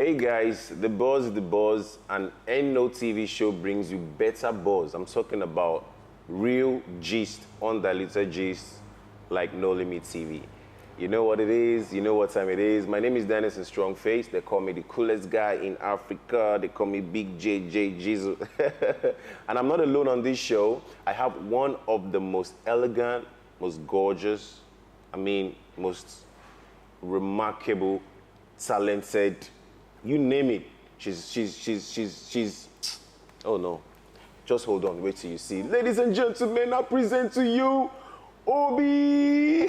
Hey guys, the buzz is the buzz, and ain't no TV show brings you better buzz. I'm talking about real gist, undiluted gist, like No Limit TV. You know what it is, you know what time it is. My name is Dandedson Strongface. They call me the coolest guy in Africa. They call me Big JJ Jesus. And I'm not alone on this show. I have one of the most elegant, most gorgeous, most remarkable, talented, you name it. She's, oh no. Just hold on, wait till you see. Ladies and gentlemen, I present to you, Obi.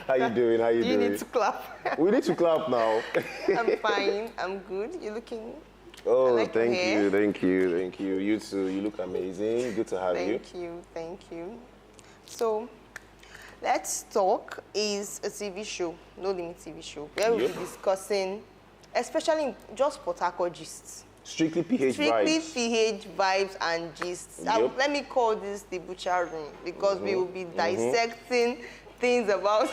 How you doing? How you doing? You need to clap. We need to clap now. I'm fine. I'm good. You're looking. Oh, like thank you. You too. You look amazing. Good to have you. Thank you. So, Let's Talk is a TV show, No Limit TV show, where we'll be discussing, especially just Port Harcourt gists. Strictly PH vibes. Strictly PH vibes and gists. Let me call this the butcher room because we will be dissecting things about,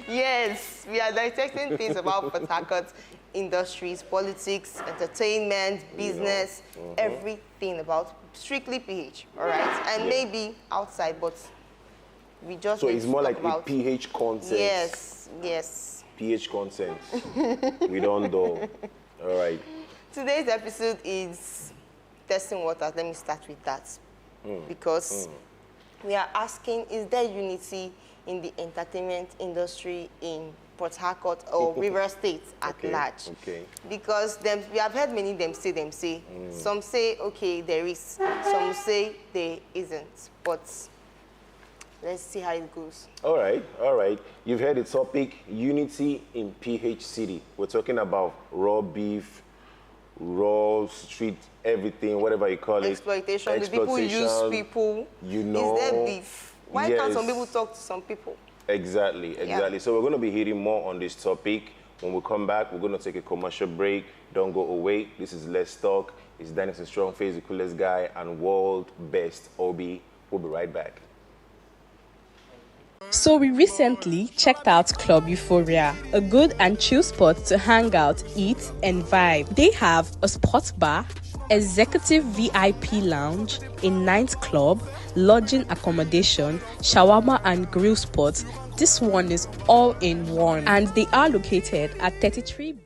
yes, we are dissecting things about Port Harcourt industries, politics, entertainment, business, everything about strictly PH, all right? And maybe outside, but we just so it's more like a PH content. Yes. PH content. We don't know. All right. Today's episode is testing waters. Let me start with that. Because we are asking, is there unity in the entertainment industry in Port Harcourt or River State at large? Okay. Because we have heard many them say. Some say, okay, there is. Some say there isn't. But let's see how it goes. All right. You've heard the topic, unity in PH City. We're talking about raw beef, raw street, everything, whatever you call it. Exploitation. The people use people. You know. Is there beef? Why can't some people talk to some people? Exactly. Yeah. So we're going to be hitting more on this topic. When we come back, we're going to take a commercial break. Don't go away. This is Let's Talk. It's Dandedson Strongface, the coolest guy, and world best Obi. We'll be right back. So we recently checked out Club Euphoria, a good and chill spot to hang out, eat, and vibe. They have a sports bar, executive VIP lounge, a night club, lodging accommodation, shawarma and grill spots. This one is all in one, and they are located at 33B.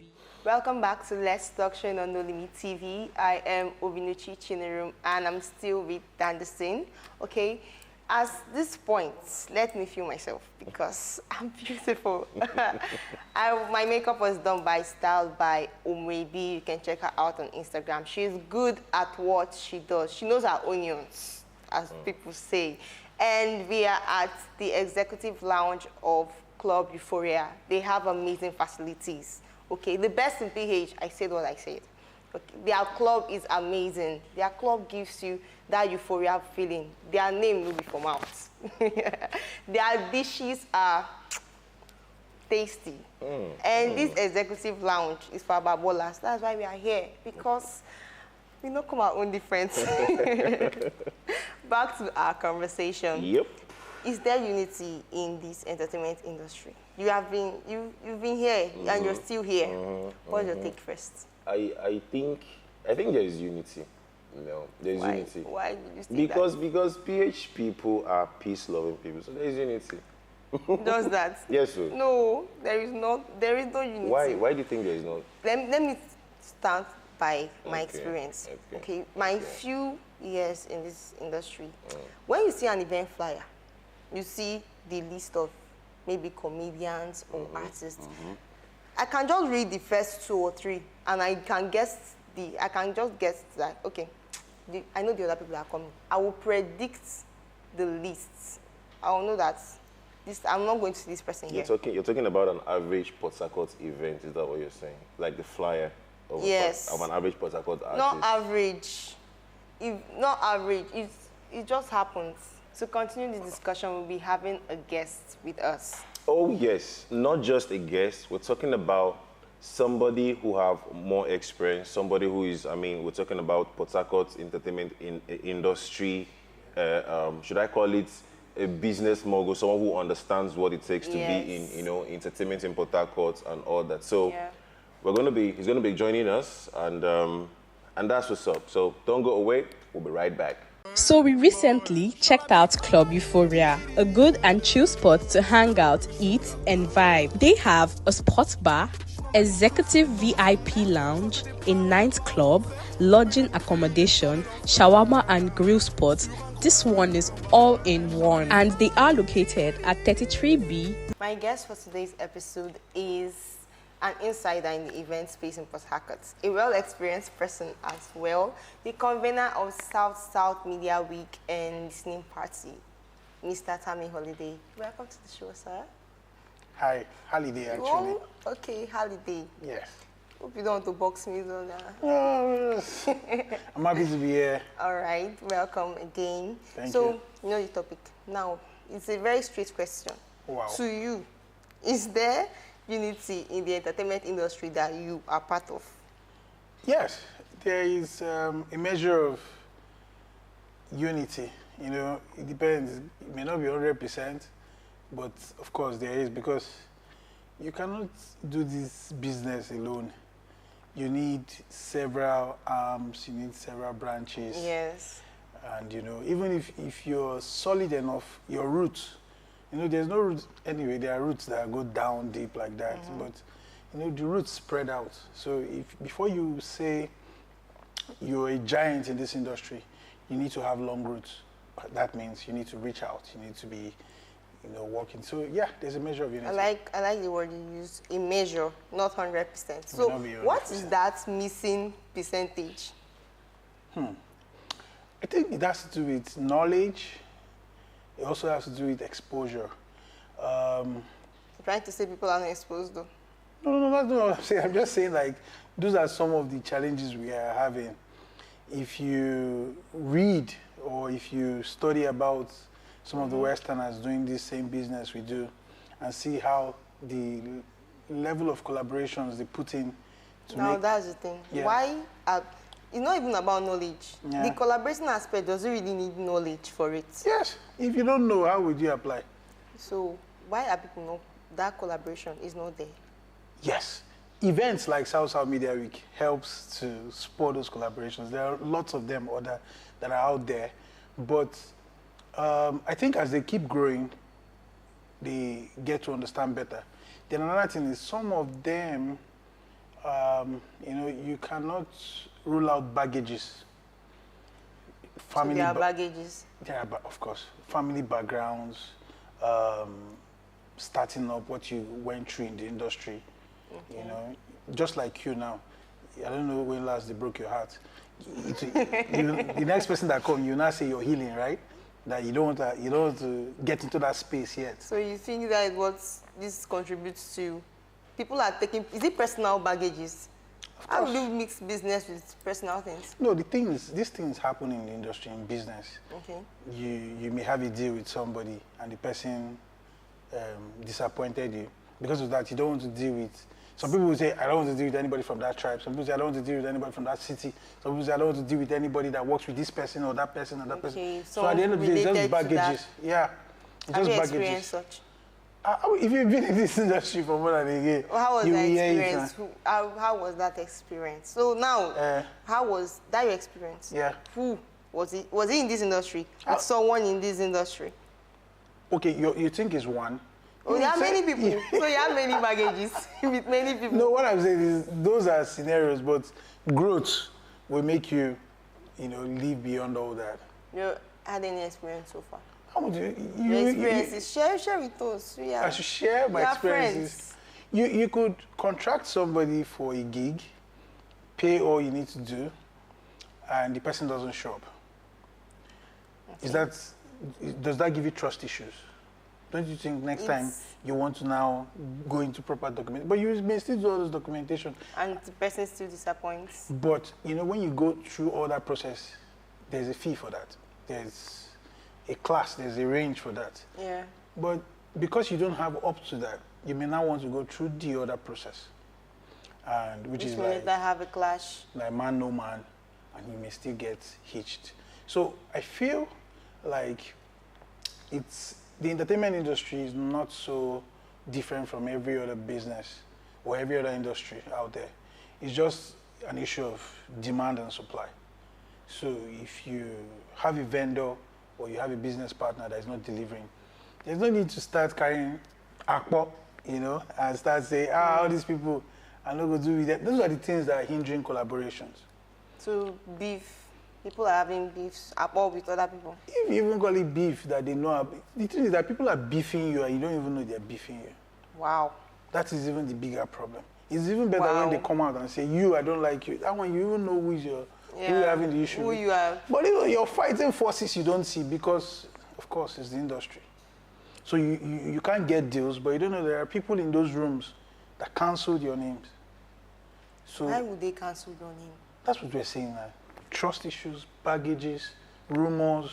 Welcome back to Let's Talk Show on No Limit TV. I am Obinuchi Chinerum, and I'm still with Dandedson. Okay. At this point, let me feel myself because I'm beautiful. My makeup was done styled by Omwebi. You can check her out on Instagram. She's good at what she does. She knows her onions, as people say. And we are at the executive lounge of Club Euphoria. They have amazing facilities. Okay, the best in PH, I said what I said. Okay. Their club is amazing. Their club gives you that euphoria feeling. Their name will be from out. Their dishes are tasty. And this executive lounge is for Babolas. That's why we are here, because we don't come our own difference. Back to our conversation. Yep. Is there unity in this entertainment industry? You've been here and you're still here. What's your take first? I think there is unity. No, there's unity. Why did you say that? Because PH people are peace-loving people, so there is unity. Does that? Yes, sir. No, there is no unity. Why do you think there is not? Let me start by my experience. Okay. My few years in this industry, when you see an event flyer, you see the list of maybe comedians or artists. I can just read the first 2 or 3, and I can just guess that, okay, I know the other people are coming. I will predict the lists. I will know that I'm not going to see this person here. You're talking about an average Port Harcourt event, is that what you're saying? Like the flyer of an average Port Harcourt artist? Not average. Not average. It just happens. To continue the discussion, we'll be having a guest with us. Oh, yes. Not just a guest. We're talking about somebody who have more experience, somebody who is, we're talking about Port Harcourt's entertainment industry, should I call it a business mogul, someone who understands what it takes to be in, Yes. you know, entertainment in Port Harcourt and all that. So Yeah. he's gonna be joining us, and that's what's up. So don't go away. We'll be right back. So we recently checked out Club Euphoria, a good and chill spot to hang out, eat, and vibe. They have a sports bar, executive VIP lounge, a night club, lodging accommodation, shawarma and grill spots. This one is all in one, and they are located at 33B. My guest for today's episode is an insider in the event space in Port Harcourt, a well-experienced person as well, the convener of South Media Week and listening party, Mr. Tammy Halliday. Welcome to the show, sir. Hi, Halliday actually. Oh, okay, Halliday. Yes. Hope you don't want to box me though now. Oh, I'm happy to be here. All right, welcome again. Thank you know the topic. Now, it's a very straight question. Wow. To you, is there unity in the entertainment industry that you are part of? Yes, there is a measure of unity. You know, it depends. It may not be 100%, but of course there is, because you cannot do this business alone. You need several arms, you need several branches. Yes. And you know, even if you're solid enough, your roots, you know, there's no roots anyway. There are roots that go down deep like that, but you know, the roots spread out. So before you say you're a giant in this industry, you need to have long roots. That means you need to reach out. You need to be, you know, working. So yeah, there's a measure of unity. I like the word you use, a measure, not 100%. So May not be 100%. what is that missing percentage? I think it has to do with knowledge. It also has to do with exposure. You're trying to say people are not exposed though. No, that's not what I'm saying. I'm just saying, like, those are some of the challenges we are having. If you read or if you study about some of the Westerners doing this same business we do, and see how the level of collaborations they put in to Now make... that's the thing. Yeah. Why it's not even about knowledge. Yeah. The collaboration aspect doesn't really need knowledge for it. Yes, if you don't know, how would you apply? So why are people know that collaboration is not there? Yes. Events like South Media Week helps to support those collaborations. There are lots of them that are out there. But I think as they keep growing, they get to understand better. Then another thing is some of them, you know, you cannot rule out baggages. So there are baggages. Yeah, but of course, family backgrounds, starting up, what you went through in the industry. Okay. You know, just like you now. I don't know when last they broke your heart. The next person that comes, you now say you're healing, right? That you don't want to get into that space yet. So you think that what this contributes to? People are taking, is it personal baggages? How do you mix business with personal things? No, these things happen in the industry, in business. Okay. You may have a deal with somebody and the person disappointed you. Because of that, you don't want to deal with... Some people will say, I don't want to deal with anybody from that tribe. Some people say, I don't want to deal with anybody from that city. Some people say, I don't want to deal with anybody that works with this person or that person or that person. So at the end of the day, it's just baggages. Yeah. Have you experienced such? If you've been in this industry for more than a year, how was that experience? How was that experience? So now, how was that your experience? Yeah. Who was it? Was he in this industry? With someone in this industry? Okay, you think it's one. Oh, there are many people. So you have many baggages with many people. No, what I'm saying is those are scenarios, but growth will make you, you know, live beyond all that. You had any experience so far? How would you Your experiences. Share with us. I should share my experiences. You could contract somebody for a gig, pay all you need to do, and the person doesn't show up. Okay. Does that give you trust issues? Don't you think next time you want to now go into proper documentation? But you may still do all those documentation. And the person still disappoints. But, you know, when you go through all that process, there's a fee for that. There's a class, there's a range for that. Yeah. But because you don't have up to that, you may now want to go through the other process. And which is like... that have a clash. Like man, no man, and you may still get hitched. So I feel like the entertainment industry is not so different from every other business or every other industry out there. It's just an issue of demand and supply. So if you have a vendor or you have a business partner that is not delivering, there's no need to start carrying akpo, you know, and start saying, all these people are not going to do with that. Those are the things that are hindering collaborations. So beef, people are having beefs akpo with other people. If you even call it beef that they know, the thing is that people are beefing you and you don't even know they're beefing you. Wow. That is even the bigger problem. It's even better when they come out and say, I don't like you. That one, you even know who you're having the issue who with. you are. But you're fighting forces you don't see because, of course, it's the industry. So you can't get deals, but you don't know there are people in those rooms that canceled your names. So why would they cancel your name? that's what we're saying now. Trust issues, baggages, rumors.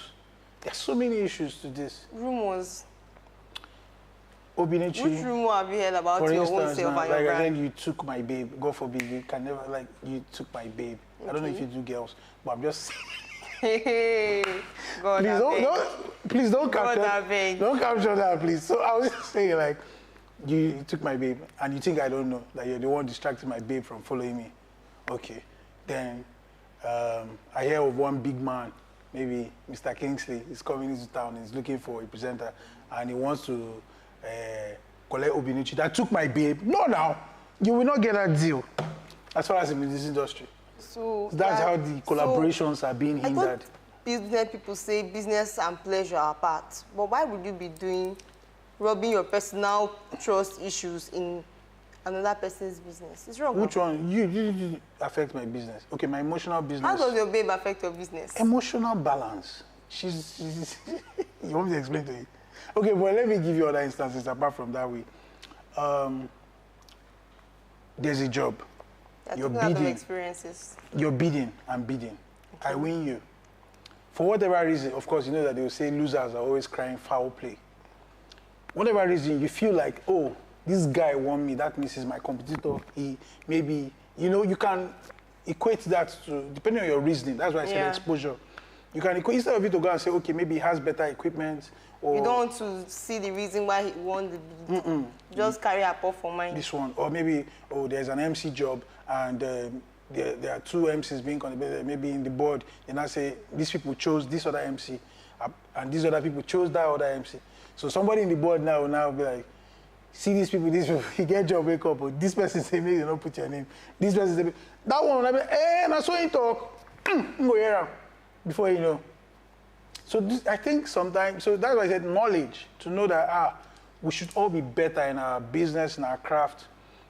There's so many issues to this. Rumors. Obinuchi. Which rumor have you heard about For your instance, own self now, and your like I brand? said, you took my babe. God forbid, you can never, like, you took my babe. I don't know if you do girls, but I'm just Hey, God, please don't God, capture, don't capture that, please. So I was just saying, like, you took my babe, and you think I don't know that you're the one distracting my babe from following me. Okay, then I hear of one big man, maybe Mr. Kingsley, is coming into town, he's looking for a presenter, and he wants to collect Obinuchi. That took my babe. No, now, you will not get that deal, as far as in this industry. So that's how the collaborations are being hindered. I thought business people say business and pleasure are apart, but why would you be rubbing your personal trust issues in another person's business? It's wrong. Which one? You affect my business. Okay, my emotional business. How does your babe affect your business? Emotional balance. She's you want me to explain to you? Okay, well, let me give you other instances apart from that way. There's a job. You're bidding. Experiences. You're bidding and bidding. Okay. I win you. For whatever reason, of course, you know that they will say losers are always crying foul play. Whatever reason, you feel like, oh, this guy won me, that means he's my competitor. He maybe, you can equate that to, depending on your reasoning, that's why I said exposure. You can equate, instead of you to go and say, okay, maybe he has better equipment, or... You don't want to see the reason why he won the bid. Just carry a pot for mine. This one, or maybe, there's an MC job, and there are two MCs being contributed, maybe in the board, and I say, these people chose this other MC, and these other people chose that other MC. So somebody in the board now will now be like, see these people, you get job, wake up, or this person say, maybe you don't put your name. This person say, that one will be, I saw him talk, go here, before you know. So I think sometimes, so that's why I said knowledge, to know that, we should all be better in our business, in our craft,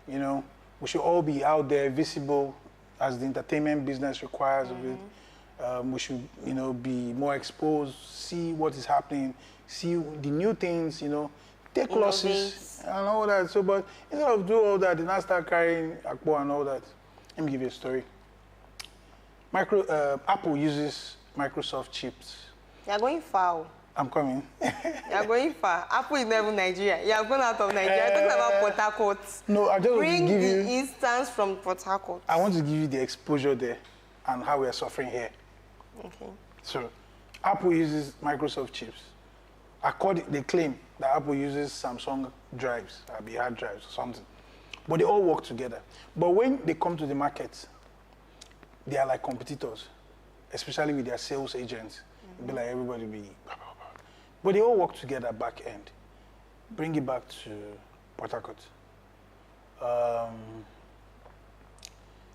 we should all be out there, visible, as the entertainment business requires of it. We should, be more exposed, see what is happening, see the new things, take losses and all that. So, but instead of do all that, then I start carrying akpo and all that. Let me give you a story. Apple uses Microsoft chips. You're going far. I'm coming. You're going far. Apple is never Nigeria. You're going out of Nigeria. You're talking about Port Harcourt. No, I just want to give you... Bring the instance from Port Harcourt. I want to give you the exposure there and how we are suffering here. Okay. So, Apple uses Microsoft chips. They claim that Apple uses Samsung drives, hard drives or something. But they all work together. But when they come to the market, they are like competitors, especially with their sales agents. It'll be like everybody be... But they all work together back end. Bring it back to Port Harcourt.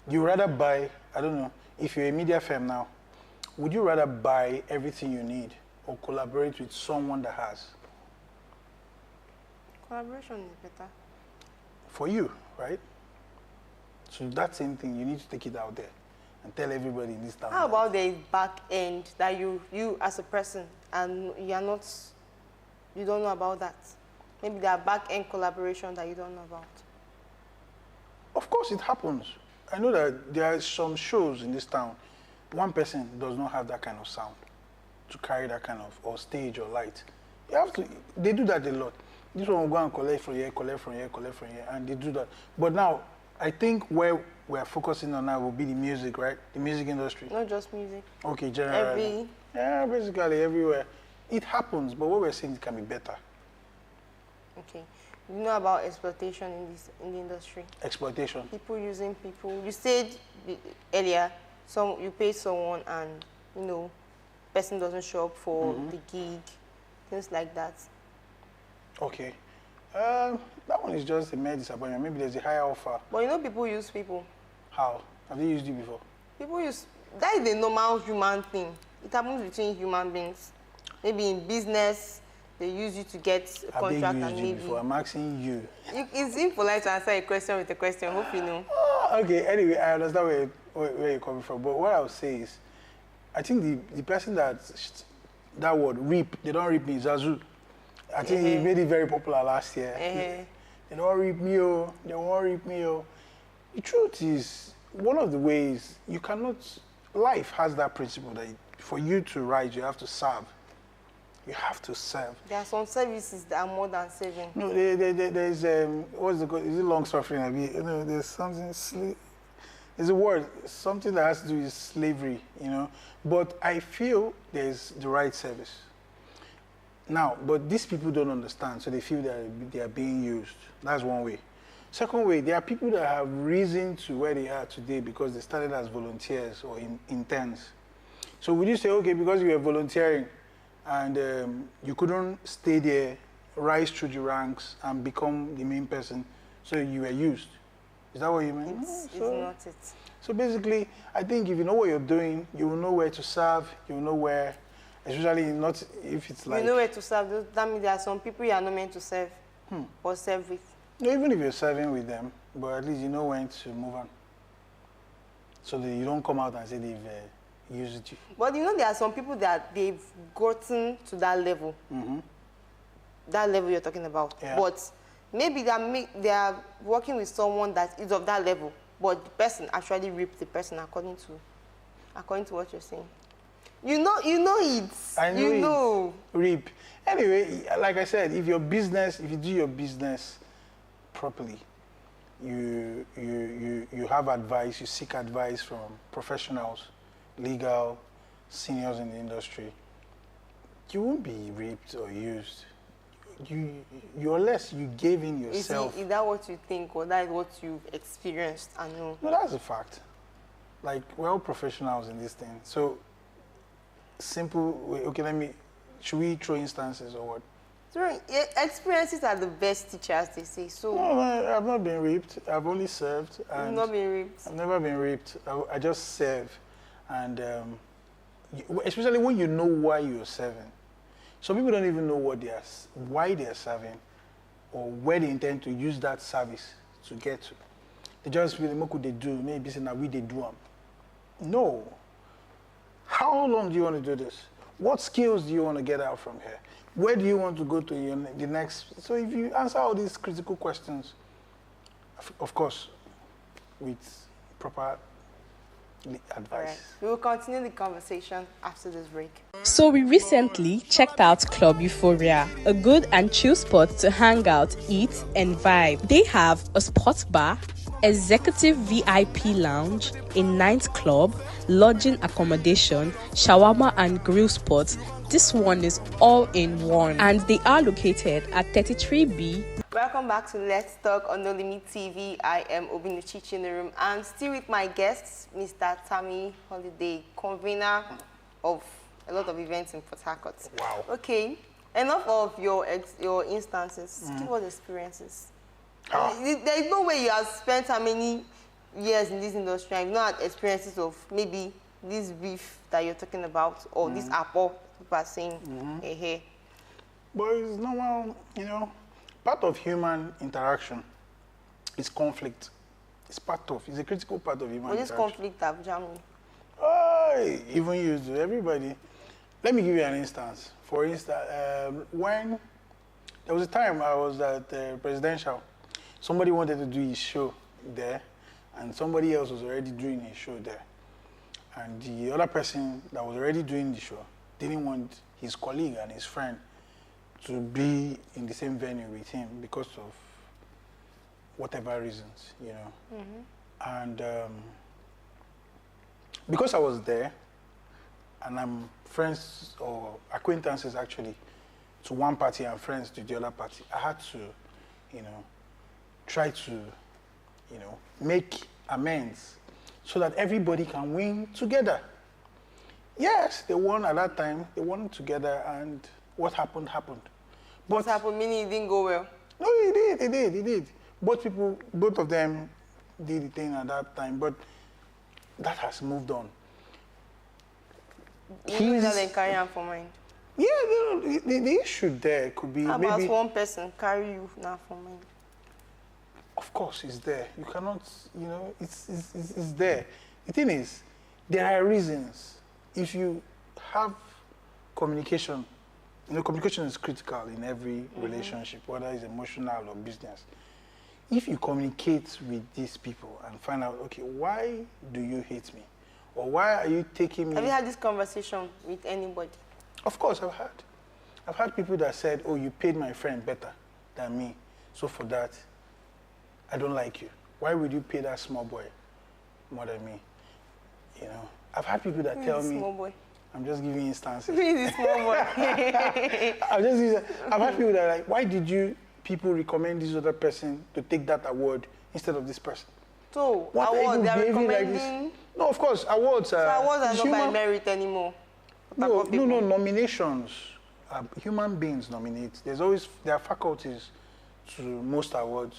You rather buy, I don't know, if you're a media firm now, would you rather buy everything you need or collaborate with someone that has? Collaboration is better. For you, right? So that same thing, you need to take it out there and tell everybody in this town. How about the back end that you as a person and you don't know about that? Maybe there are back end collaboration that you don't know about. Of course it happens. I know that there are some shows in this town, one person does not have that kind of sound to carry that kind of, or stage or light. They do that a lot. This one will go and collect from here, and they do that. But now, I think where we're focusing on now will be the music, right? The music industry. Not just music. Okay, generally. Yeah, basically everywhere. it happens, but what we're saying it can be better. Okay. You know about exploitation in the industry? Exploitation. People using people. You said earlier, you pay someone and, you know, person doesn't show up for the gig, things like that. Okay. That one is just a mere disappointment. Maybe there's a higher offer. But you know people use people. How? Have they used you before? People use, that is a normal human thing. It happens between human beings. Maybe in business, they use you to get a contract Have they and used you maybe. before? I'm asking you. It's impolite to answer a question with a question. Hope you know. Okay, anyway, I understand where you're coming from. But what I would say is, I think the person that word, reap, they don't reap me, Zazu. I think he made it very popular last year. They don't reap me, oh. They won't reap me, oh. The truth is, one of the ways you cannot, life has that principle that for you to rise, you have to serve. You have to serve. There are some services that are more than saving. No, there's, what's the code? Is it long suffering? You know, there's something, there's a word, something that has to do with slavery, you know. But I feel there's the right service. Now, but these people don't understand, so they feel that they are being used. That's one way. Second way, there are people that have risen to where they are today because they started as volunteers or interns. So would you say, okay, because you were volunteering and you couldn't stay there, rise through the ranks and become the main person, so you were used? Is that what you mean? It's not it. So basically, I think if you know what you're doing, you will know where to serve, you will know where, especially not if it's like... You know where to serve. That means there are some people you are not meant to serve or serve with. No, even if you're serving with them, but at least you know when to move on. So that you don't come out and say they've used you. But you know there are some people that they've gotten to that level. That level you're talking about. Yeah. But maybe they are working with someone that is of that level, but the person actually ripped the person according to what you're saying. You know it. I know you it. know. Reap. Anyway, like I said, if you do your business properly, you have advice, you seek advice from professionals, legal, seniors in the industry, you won't be raped or used. Unless you gave in yourself. Is that what you think, or that is what you've experienced and know? No, that's a fact. Like, we're all professionals in this thing. So, okay, should we throw instances or what? Experiences are the best teachers, they say. So No, I've not been raped. I've only served. You've not been raped? I've never been raped. I just serve. And especially when you know why you're serving. Some people don't even know why they're serving or where they intend to use that service to get to. They just feel, what could they do? Maybe say, now we they do them. No. How long do you want to do this? What skills do you want to get out from here? Where do you want to go to the next? So if you answer all these critical questions, of course, with proper advice. All right. We will continue the conversation after this break. So we recently checked out Club Euphoria, a good and chill spot to hang out, eat, and vibe. They have a sports bar, executive VIP lounge, a night club, lodging accommodation, shawarma and grill spots. This one is all in one, and they are located at 33B. Welcome back to Let's Talk on No Limit TV. I am Obinuchi in the room, and still with my guests, Mr. Tammy Halliday, convener of a lot of events in Port Harcourt. Wow. Okay, enough of your instances. Give us experiences. There is no way you have spent how many years in this industry and you've not had experiences of maybe this beef that you're talking about or this apple people are saying, hey. But it's normal, part of human interaction is conflict. It's a critical part of human But this interaction. conflict have Germany. Even you do, everybody. Let me give you an instance. For instance, when there was a time I was at Presidential, somebody wanted to do his show there, and somebody else was already doing his show there. And the other person that was already doing the show didn't want his colleague and his friend to be in the same venue with him because of whatever reasons, And because I was there, and I'm friends or acquaintances actually to one party and friends to the other party, I had to, try to, make amends so that everybody can win together. Yes, they won at that time. They won together, and what happened, happened. But What happened? Meaning it didn't go well. no, he did. Both of them did the thing at that time, but that has moved on. You know that they carry on for mine. Yeah, the issue there could be How maybe. about one person carry you now for mine? Of course, it's there. You cannot, it's there. The thing is, there are reasons. If you have communication, communication is critical in every relationship, whether it's emotional or business. If you communicate with these people and find out, okay, why do you hate me? Or why are you taking me? Have you had this conversation with anybody? Of course, I've had. I've had people that said, oh, you paid my friend better than me. So for that, I don't like you. Why would you pay that small boy more than me? I've had people that tell me. Small boy. I'm just giving instances. Really small boy. I've had people that are like, why did people recommend this other person to take that award instead of this person? So, What are awards, you they are behaving like recommending... this? No, of course, awards are... So awards are it's not by human- merit anymore. No, nominations. Human beings nominate. There are faculties to most awards.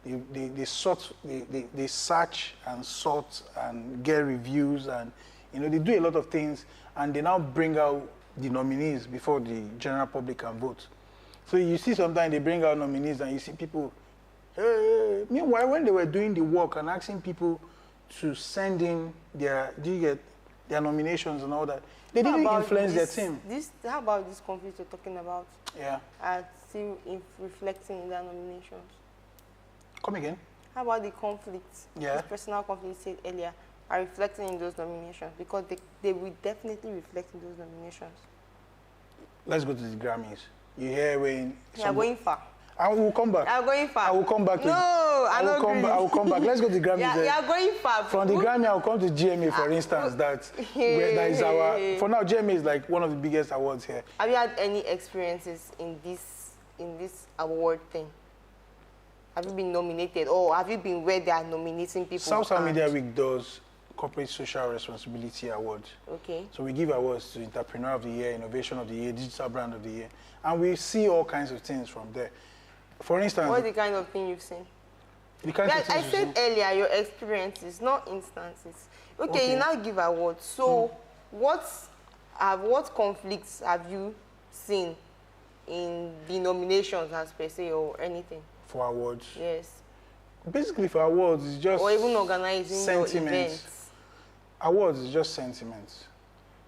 They search and sort and get reviews, and they do a lot of things, and they now bring out the nominees before the general public can vote. So you see sometimes they bring out nominees and you see people, hey. Meanwhile, when they were doing the work and asking people to send in their nominations and all that, they didn't influence their team. How about this conflict you're talking about? Yeah. Are still reflecting in their nominations? Come again? How about the conflicts? Yeah. This personal conflict you said earlier are reflecting in those nominations, because they will definitely reflect in those nominations. Let's go to the Grammys. You hear when... You're going far. I will come back. You're going far. I will come back. I will come back. Let's go to the Grammys. You're going far. From the Grammy, I'll come to GMA, for instance. That is our... For now, GMA is like one of the biggest awards here. Have you had any experiences in this award thing? Have you been nominated, or have you been where they are nominating people? Social Media Week does Corporate Social Responsibility Awards. Okay. So we give awards to Entrepreneur of the Year, Innovation of the Year, Digital Brand of the Year, and we see all kinds of things from there. For instance, what's the kind of thing you've seen? The kinds of I things said earlier, your experiences, not instances. Okay, you now give awards. So, what conflicts have you seen in the nominations, as per se, or anything? For awards? Yes. Basically, for awards, it's just... Or even organizing your events. Awards is just sentiments.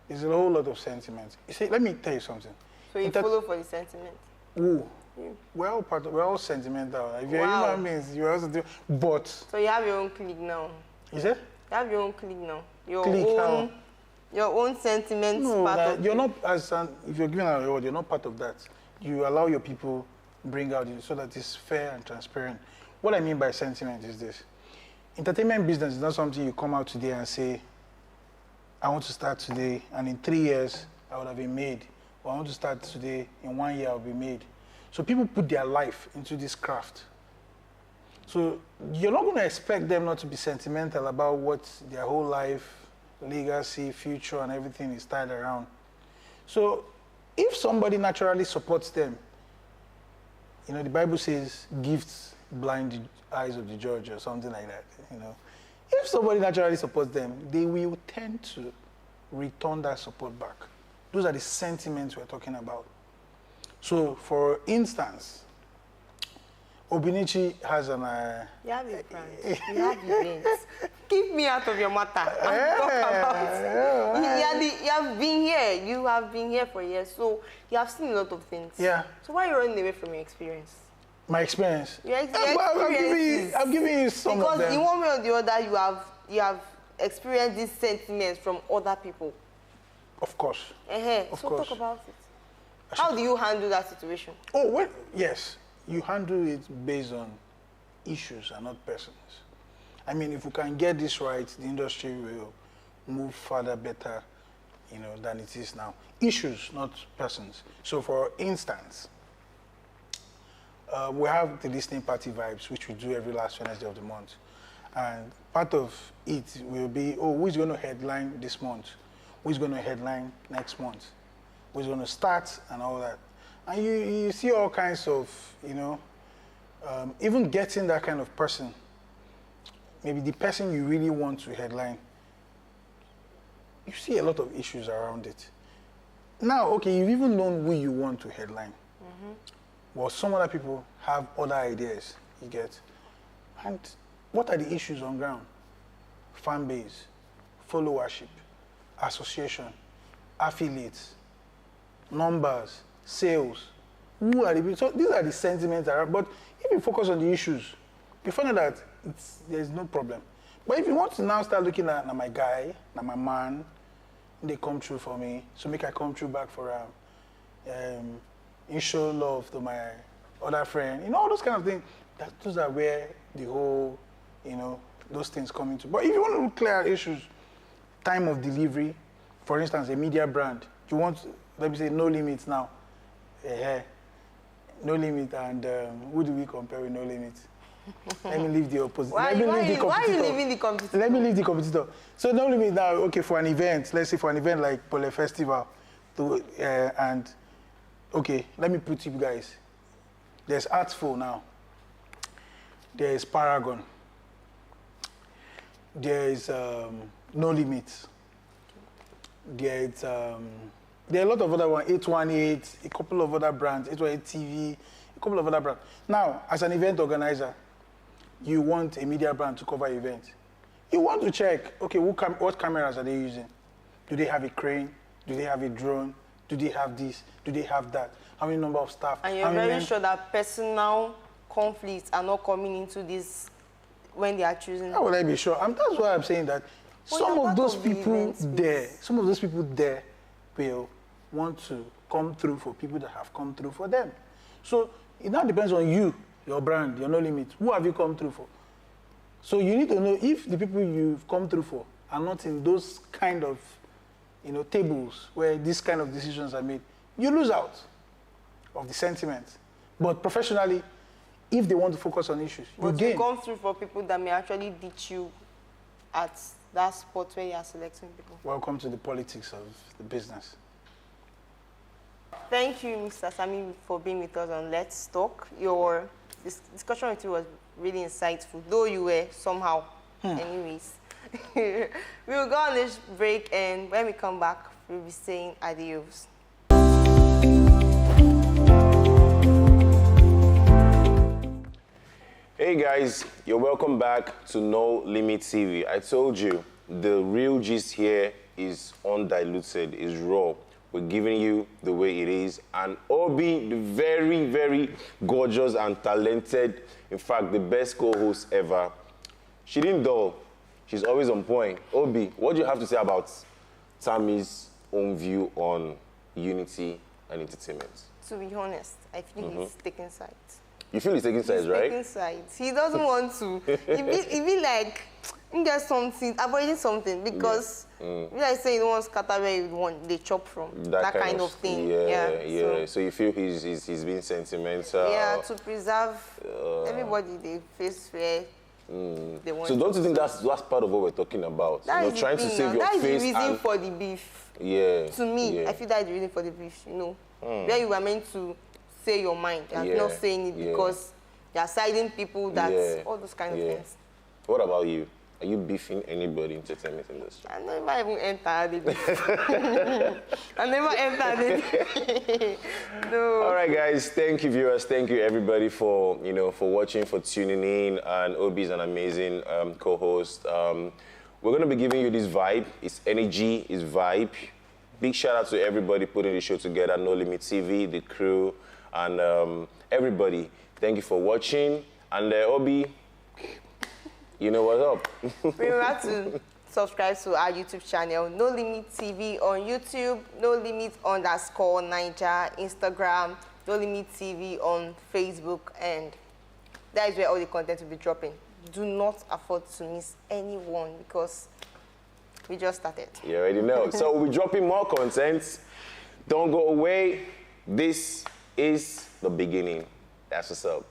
There's a whole lot of sentiments. You see, let me tell you something. So you follow for the sentiment? Ooh. We're all sentimental. If you're human beings, you also do. But... So you have your own clique now? Is it? You have your own clique now? Your own sentiments part of you're not, if you're giving an award, you're not part of that. You allow your people bring out so that it's fair and transparent. What I mean by sentiment is this. Entertainment business is not something you come out today and say, I want to start today, and in 3 years, I would have been made. Or I want to start today, in 1 year, I'll be made. So people put their life into this craft. So you're not going to expect them not to be sentimental about what their whole life, legacy, future, and everything is tied around. So if somebody naturally supports them, the Bible says gifts blind the eyes of the judge or something like that, If somebody naturally supports them, they will tend to return that support back. Those are the sentiments we're talking about. So, for instance, Obinuchi has an... You have your plans. You have events. Keep me out of your matter. Talk about you have been here. You have been here for years, so you have seen a lot of things. Yeah. So why are you running away from your experience? My experience? I'm giving you some of them. Because in one way or the other, you have experienced these sentiments from other people. Of course. So talk about it. How do you handle that situation? Oh, well, yes. You handle it based on issues and not persons. I mean, if we can get this right, the industry will move further better. than it is now. Issues, not persons. So for instance, we have the listening party vibes, which we do every last Wednesday of the month. And part of it will be, who is going to headline this month? Who is going to headline next month? Who is going to start and all that? And you see all kinds of, even getting that kind of person, maybe the person you really want to headline, you see a lot of issues around it. Now, okay, you've even known who you want to headline. Well, some other people have other ideas, you get. And what are the issues on ground? Fan base, followership, association, affiliates, numbers, sales. Who are the people? So these are the sentiments around. But if you focus on the issues, you find out that there's no problem. But if you want to now start looking at my guy, my man, they come true for me, so make I come true back for you show love to my other friend, all those kind of things. Those are where the whole, those things come into. But if you want to clear issues, time of delivery, for instance, a media brand, you want, let me say, no limits now. No limit, and who do we compare with no limit? Let me leave the opposite. Why are you leaving the competitor? Let me leave the competitor. So no limit now, okay, for an event, let's say for an event like Pole Festival, and okay, let me put you guys. There's Artful now. There's Paragon. There's No Limits. There are a lot of other ones, 818, a couple of other brands, 818 TV, a couple of other brands. Now, as an event organizer, you want a media brand to cover event. You want to check, okay, what cameras are they using? Do they have a crane? Do they have a drone? Do they have this? Do they have that? How many number of staff? And you're very sure that personal conflicts are not coming into this when they are choosing? How would I be sure? That's why I'm saying that some of those people there will want to come through for people that have come through for them. So it now depends on you, your brand, your No Limit. Who have you come through for? So you need to know if the people you've come through for are not in those kind of, tables where these kind of decisions are made, you lose out of the sentiment. But professionally, if they want to focus on issues, you gain. You come through for people that may actually ditch you at that spot where you are selecting people. Welcome to the politics of the business. Thank you, Mr. Tammy, for being with us on Let's Talk. Your discussion with you was really insightful, though you were somehow. Anyways, we'll go on this break, and when we come back, we'll be saying adios. Hey guys, you're welcome back to No Limit TV. I told you, the real gist here is undiluted, is raw. We're giving you the way it is. And Obi, the very, very gorgeous and talented, in fact, the best co-host ever, she didn't dull. She's always on point. Obi, what do you have to say about Tammy's own view on unity and entertainment? To be honest, I feel he's taking sides. You feel he's taking sides, right? Taking sides. He doesn't want to. He be like, get something, avoiding something, because like say you don't want to scatter where you want they chop from. That kind of thing. Yeah. So you feel he's being sentimental. Yeah, to preserve everybody they face fair. They want. So don't you think that's part of what we're talking about? Trying to save your face. That's the reason for the beef. Yeah. To me, I feel that's the reason for the beef. Where you were meant to say your mind and not saying it because you're siding people. That's all those kind of things. What about you? Are you beefing anybody in the entertainment industry? I never even entered it. I never entered it. No. All right, guys. Thank you, viewers. Thank you, everybody, for for watching, for tuning in. And Obi is an amazing co-host. We're gonna be giving you this vibe. It's energy. It's vibe. Big shout out to everybody putting the show together. No Limit TV, the crew, and everybody. Thank you for watching. And Obi. You know what's up. Remember to subscribe to our YouTube channel, No Limit TV on YouTube, No Limit _Niger, Instagram, No Limit TV on Facebook, and that is where all the content will be dropping. Do not afford to miss anyone because We just started. You already know. So we'll be dropping more content. Don't go away. This is the beginning. That's what's up.